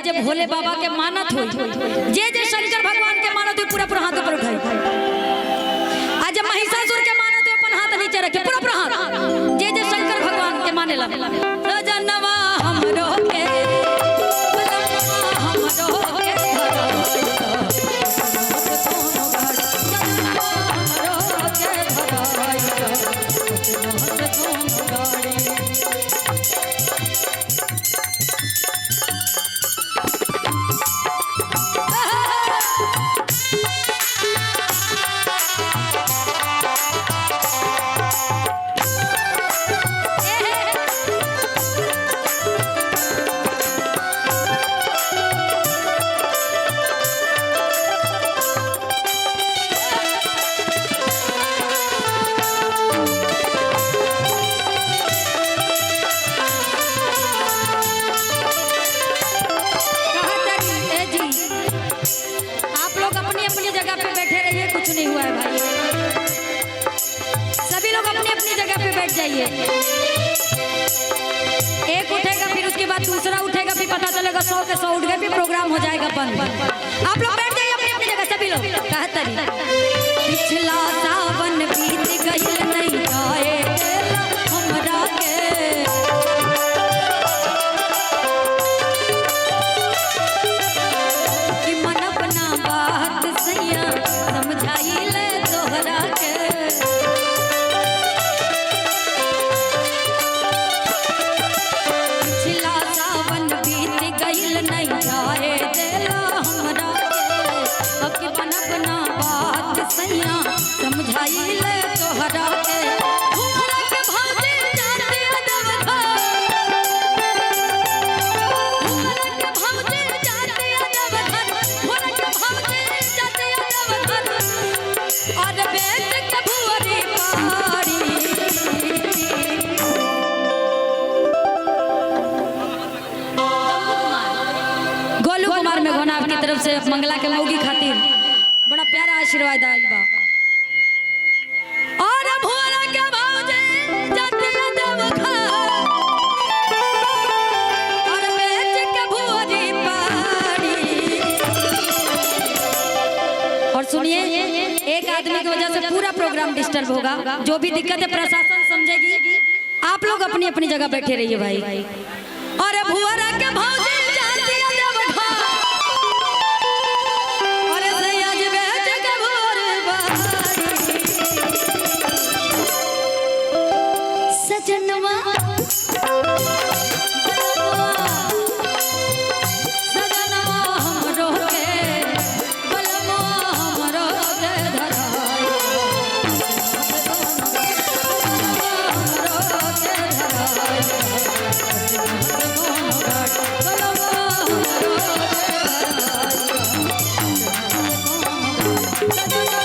जे भोले बाबा के मानत हो, जे शंकर भगवान के मानत हो, पूरा पूरा हाथ ऊपर उठाई। आज महिषासुर के मानत हो, अपन हाथ नीचे रखे, पूरा पूरा हाथ। जे शंकर भगवान के माने ला सजनवा हमरो के जाइए। एक उठेगा फिर उसके बाद दूसरा उठेगा, फिर पता चलेगा 100 के 100 उठ गए, फिर प्रोग्राम हो जाएगा बंद। आप लोग बैठ जाइए अपनी अपनी जगह, सभी लोग। पिछला सावन बीत गइल नहीं जाए हमरा के, कि मन अपना बात सैया समझाइले तोहरा के। समझाइले तोहरा के हमरा के भौजी जाते अदब हमरा के भौजी जाते अदब हमरा के भौजी जाते अदब और बेच के भुवरी पारी। गोलू कुमार में घोना आपकी तरफ से मंगला के मौगी खातिर बड़ा प्यारा आशीर्वाद आइल बा। और भोला के भौजी जाते अदब और बेच के भुवरी पारी। और सुनिए, एक आदमी की वजह से पूरा प्रोग्राम डिस्टर्ब होगा। जो भी दिक्कत है प्रशासन समझेगी। आप लोग अपनी अपनी जगह बैठे रहिए भाई। और भुवरा के भौजी जाते अदब और सयाज बेच के भुवरी पारी। सजनवा सजनवा हमरो के बलवा हमरो के धराई, हमरो के धराई, बलवा हमरो के धराई।